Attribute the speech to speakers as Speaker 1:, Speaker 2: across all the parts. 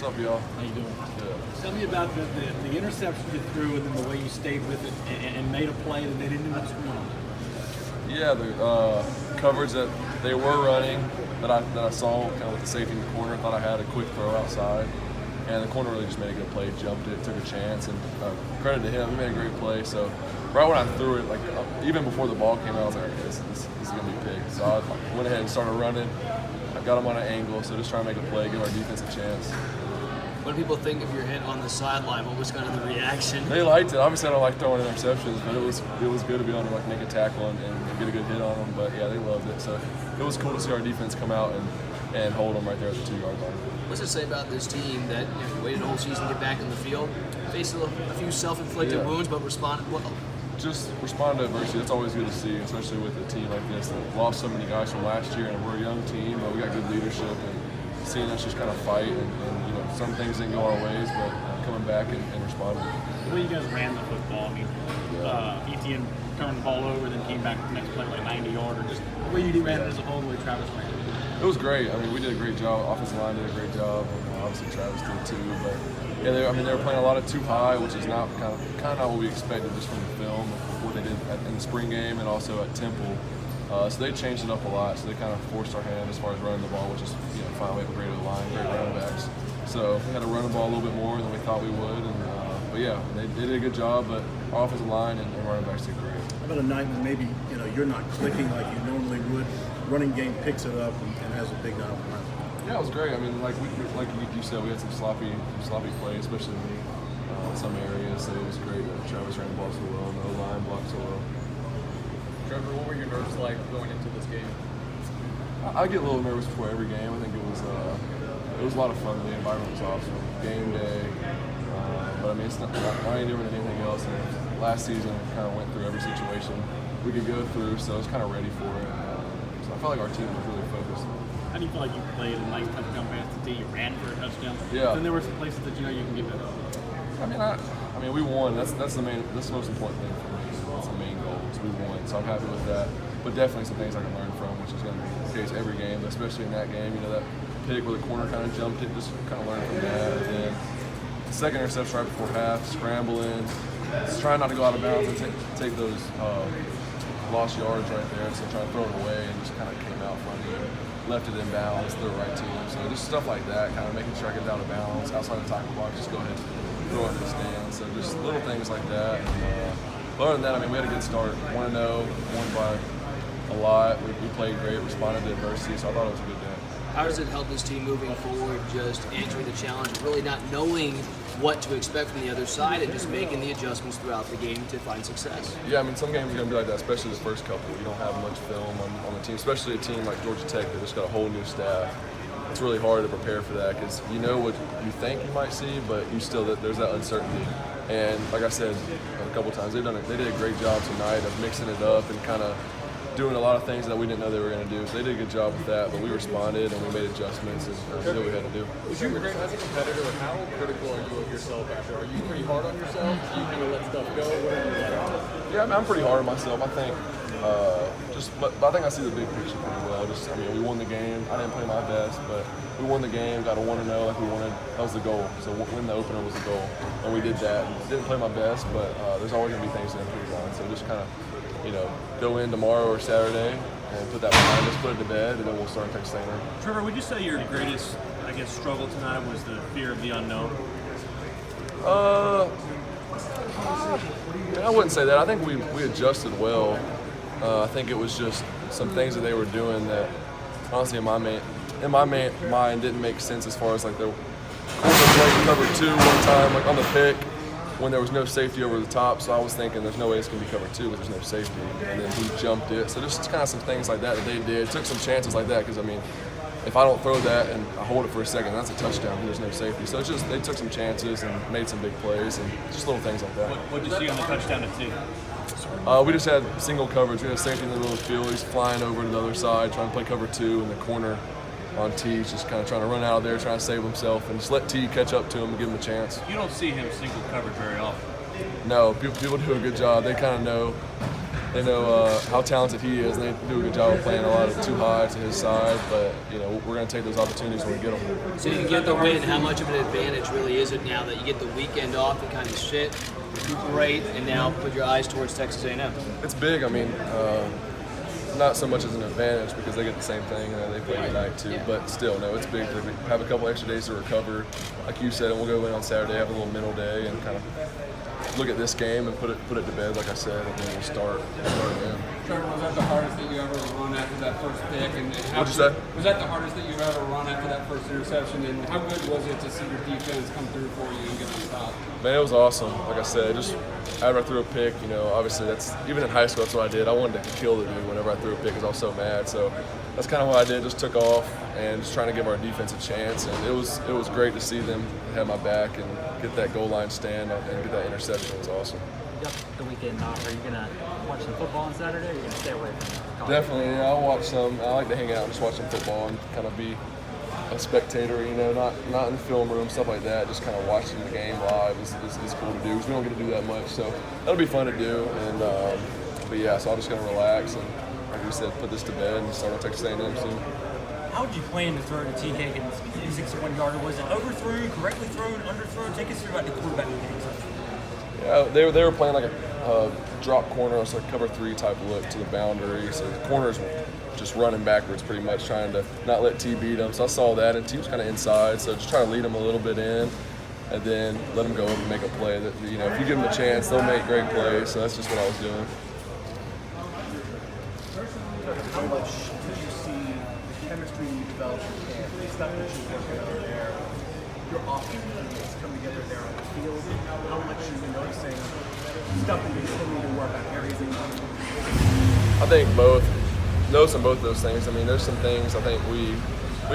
Speaker 1: What's up, y'all?
Speaker 2: How you doing?
Speaker 1: Good.
Speaker 2: Tell me about the interception you threw and then the way you stayed with it and made a play that they didn't end up scoring on.
Speaker 1: Yeah, the coverage that they were running that I saw kind of with the safety in the corner, thought I had a quick throw outside. And the corner really just made a good play, jumped it, took a chance, and credit to him, he made a great play. So right when I threw it, like even before the ball came out, I was like, okay, this is going to be big. So I went ahead and started running. I got him on an angle, so just trying to make a play, give our defense a chance.
Speaker 3: When people think of your hit on the sideline, what was kind of the reaction?
Speaker 1: They liked it. Obviously, I don't like throwing interceptions, but it was good to be able to like make a tackle and get a good hit on them. But yeah, they loved it. So it was cool to see our defense come out and hold them right there at the 2-yard line.
Speaker 3: What's it say about this team that waited a whole season to get back in the field, faced a few self-inflicted wounds, but responded well?
Speaker 1: Just respond to adversity. That's always good to see, especially with a team like this that lost so many guys from last year, and we're a young team, but we got good leadership, and seeing us just kind of fight, and some things didn't go our ways, but coming back and responding.
Speaker 2: The way you guys ran the football, I mean, Etienne turned the ball over, then came back the next play like 90-yard, or just the way you ran it as a whole, the way Travis ran it.
Speaker 1: It was great. I mean, we did a great job. Offensive line did a great job, and obviously Travis did too. But yeah, they were playing a lot of too high, which is not kind of not what we expected just from the film of what they did in the spring game and also at Temple. So they changed it up a lot. So they kind of forced our hand as far as running the ball, which is fine. We have a great line, great running backs. So we had to run the ball a little bit more than we thought we would. And but yeah, they did a good job. But our offensive line and running backs did great.
Speaker 4: How about a night when maybe you're not clicking like you normally would? Running game picks it up and has a big down run.
Speaker 1: Yeah, it was great. I mean, like you said, we had some sloppy plays, especially me in some areas. So it was great that Travis ran the ball so well, and the O-line blocked so well.
Speaker 5: Trevor, what were your nerves like going into this game?
Speaker 1: I get a little nervous before every game. I think it was a lot of fun. The environment was awesome. Game day, but I mean, it's not any different than anything else. And last season, we kind of went through every situation we could go through, so I was kind of ready for it. So I felt like our team was really focused.
Speaker 2: How do you feel like you played a nice touchdown pass today? You ran for a touchdown.
Speaker 1: Yeah.
Speaker 2: Then there were some places that you can get better.
Speaker 1: I mean, we won. That's the most important thing for me. That's the main goal. So we won. So I'm happy with that. But definitely some things I can learn from, which is going to be the case every game, but especially in that game. That pick where the corner kind of jumped it, just kind of learn from that. And then the second interception right before half, scrambling, just trying not to go out of bounds and take those lost yards right there. So trying to throw it away and just kind of came out funny. Left it in bounds, threw it right to him. So just stuff like that, kind of making sure I get out of bounds, outside the tackle box, just go ahead and throw it in the stand. So just little things like that. And, other than that, I mean, we had a good start. 1-0, won by a lot. We played great, responded to adversity, so I thought it was a good day.
Speaker 3: How does it help this team moving forward, just answering the challenge, really not knowing what to expect from the other side and just making the adjustments throughout the game to find success?
Speaker 1: Yeah, I mean, some games are going to be like that, especially the first couple. You don't have much film on the team, especially a team like Georgia Tech that just got a whole new staff. It's really hard to prepare for that because you know what you think you might see, but there's that uncertainty. And like I said a couple times, they did a great job tonight of mixing it up and kind of doing a lot of things that we didn't know they were going to do. So they did a good job with that, but we responded and we made adjustments and did what we had to do.
Speaker 5: As a competitor, how critical are you of yourself after? Are you pretty hard on yourself? Do you kind of let stuff go? What are you like?
Speaker 1: Yeah, I'm pretty hard on myself. I think but I think I see the big picture pretty well. We won the game. I didn't play my best, but we won the game, got a 1-0 like we wanted. That was the goal. So win the opener was the goal, and we did that. Didn't play my best, but there's always going to be things to improve on. So just kind of go in tomorrow or Saturday and put that behind us, put it to bed, and then we'll start next Saturday.
Speaker 6: Trevor, would you say your greatest, struggle tonight was the fear of the unknown?
Speaker 1: I wouldn't say that. I think we adjusted well. I think it was just some things that they were doing that, honestly, in my mind, didn't make sense as far as like the corner play cover 2 one time, like on the pick, when there was no safety over the top. So I was thinking there's no way it's going to be cover 2 because there's no safety. And then he jumped it. So just kind of some things like that they did. Took some chances like that because, if I don't throw that and I hold it for a second, that's a touchdown. There's no safety. So it's just they took some chances and made some big plays and just little things like that.
Speaker 6: What did you see on the touchdown to 2?
Speaker 1: We just had single coverage. We had a safety in the middle of the field. He's flying over to the other side, trying to play cover 2 in the corner on T. He's just kind of trying to run out of there, trying to save himself, and just let T catch up to him and give him a chance.
Speaker 6: You don't see him single coverage very often.
Speaker 1: No, people do a good job. They kind of know They know how talented he is, and they do a good job of playing a lot of too high to his side. But we're going to take those opportunities when we get them.
Speaker 3: So you get the win. How much of an advantage really is it now that you get the weekend off to kind of sit, recuperate, and now put your eyes towards Texas A&M?
Speaker 1: It's big. I mean, not so much as an advantage because they get the same thing. They play tonight too.
Speaker 3: Yeah.
Speaker 1: But still, no, it's big to have a couple extra days to recover. Like you said, and we'll go in on Saturday, have a little mental day, and kind of look at this game and put it to bed, like I said, and then we'll start again.
Speaker 7: Trevor, was that the hardest that you ever run after that first pick? And how
Speaker 1: What'd you say?
Speaker 7: Was that the hardest that you've ever run after that first interception? And how good was it to see your defense come through for you and get the stop?
Speaker 1: Man, it was awesome. Like I said, just after I threw a pick, obviously that's even in high school. That's what I did. I wanted to kill the dude whenever I threw a pick because I was so mad. So that's kind of what I did. Just took off and just trying to give our defense a chance. And it was great to see them have my back and get that goal line stand and get that interception. It was awesome.
Speaker 8: Yep, the weekend off. Are you gonna watch some football on Saturday, or are you gonna stay away from college?
Speaker 1: Definitely, I'll watch some. I like to hang out and just watch some football and kind of be a spectator, not in the film room, stuff like that. Just kind of watching the game live is cool to do because we don't get to do that much. So that'll be fun to do. And but yeah, so I'm just gonna relax and, like we said, put this to bed and start on Texas A&M soon.
Speaker 6: How would you plan to throw to T. Higgins? 61-yarder. Was it overthrown, correctly thrown, underthrown? Take us through about the quarterback meetings.
Speaker 1: Yeah, they were playing like a drop corner, so a cover 3 type look to the boundary. So the corners were just running backwards pretty much, trying to not let T beat them. So I saw that, and T was kind of inside, so just try to lead them a little bit in, and then let them go and make a play. That if you give them a chance, they'll make great plays. So that's just what I was doing.
Speaker 9: How much did you see the chemistry you developed in camp, the stuff that you worked out there, your offense come together there on the field? How much are you noticing stuff that you still need to work on, areas that you want to improve?
Speaker 1: I think noticing both of those things. I mean, there's some things I think we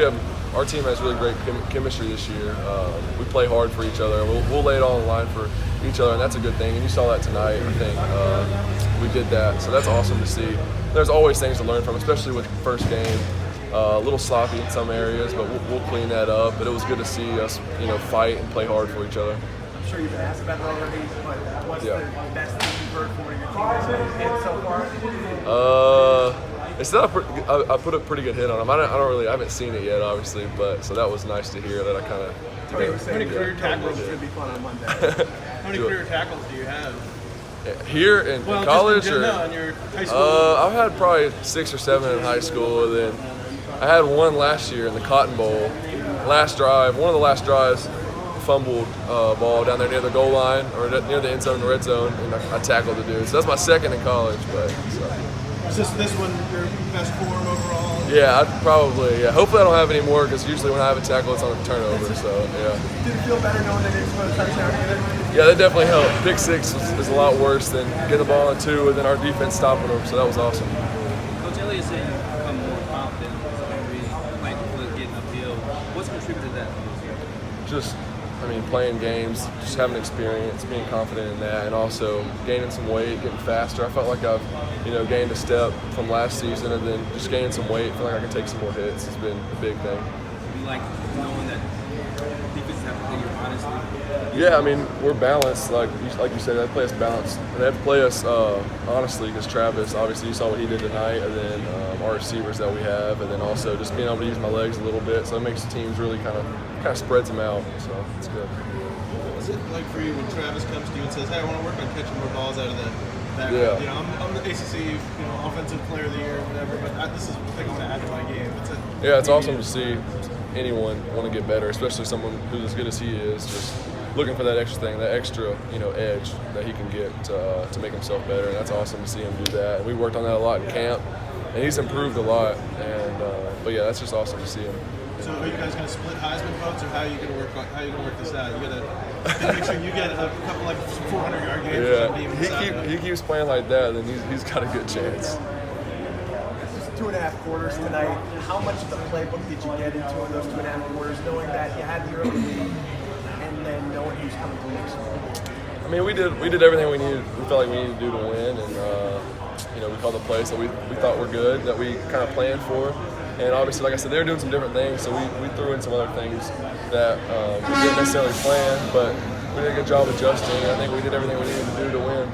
Speaker 1: have. Our team has really great chemistry this year. We play hard for each other. We'll lay it all on the line for each other, and that's a good thing. And you saw that tonight. I think we did that, so that's awesome to see. There's always things to learn from, especially with the first game. A little sloppy in some areas, but we'll clean that up. But it was good to see us, fight and play hard for each other.
Speaker 9: I'm sure you've been asked about it already, but what's the best thing you've heard from one of your teammates so far?
Speaker 1: It's not I put a pretty good hit on him. I haven't seen it yet, obviously, but so that was nice to hear that I kind of.
Speaker 5: How many career tackles?
Speaker 9: It's going to be fun on Monday.
Speaker 5: How many career tackles do you have?
Speaker 1: Here in college,
Speaker 5: just in your high school?
Speaker 1: I've had probably 6 or 7 in high school. And then I had one last year in the Cotton Bowl. Last drive, one of the last drives, fumbled ball down there near the goal line or near the end zone, the red zone, and I tackled the dude. So that's my second in college, but.
Speaker 9: Is this one your best form overall?
Speaker 1: Yeah, I'd probably. Yeah, hopefully I don't have any more because usually when I have a tackle, it's on a turnover. So yeah.
Speaker 9: Did it feel better knowing that it's for a touchdown either?
Speaker 1: Yeah, that definitely helped. Pick 6 is a lot worse than getting the ball in 2 and then our defense stopping them. So that was awesome.
Speaker 10: Coach Elliott said you become more confident every play before getting upfield. What's contributed to that?
Speaker 1: Just, playing games, just having experience, being confident in that, and also gaining some weight, getting faster. I felt like I've, gained a step from last season, and then just gaining some weight. I feel like I can take some more hits. It's been a big thing.
Speaker 10: You like knowing that defenses have to play you honestly?
Speaker 1: Yeah, we're balanced. Like you said, they play us balanced. And they have to play us honestly because Travis, obviously, you saw what he did tonight, and then our receivers that we have, and then also just being able to use my legs a little bit. So it makes the teams really kind of spreads them out. So it's good.
Speaker 5: What's it like for you when Travis comes to you and says, "Hey, I want to work on catching more balls out of the back"?
Speaker 1: Yeah.
Speaker 5: I'm the ACC, offensive player of the year, or whatever. But this is the thing I want to add to my game.
Speaker 1: It's awesome to see anyone want to get better, especially someone who's as good as he is. Just looking for that extra thing, that extra edge that he can get to make himself better, and that's awesome to see him do that. And we worked on that a lot in camp, and he's improved a lot. And but yeah, that's just awesome to see him.
Speaker 5: So are you guys going to split Heisman votes, or how are you going to work this out? You got to make sure you get a couple 400-yard games.
Speaker 1: Yeah, he keeps playing like that, then he's got a good chance.
Speaker 9: Just 2.5 quarters tonight. How much of the playbook did you get into in those 2.5 quarters, knowing that you had the early lead, and then knowing who's coming to next?
Speaker 1: We did everything we needed. We felt like we needed to do to win, and we called the plays that we thought were good, that we kind of planned for. And obviously, like I said, they were doing some different things, so we threw in some other things that we didn't necessarily plan, but we did a good job adjusting, and I think we did everything we needed to do to win.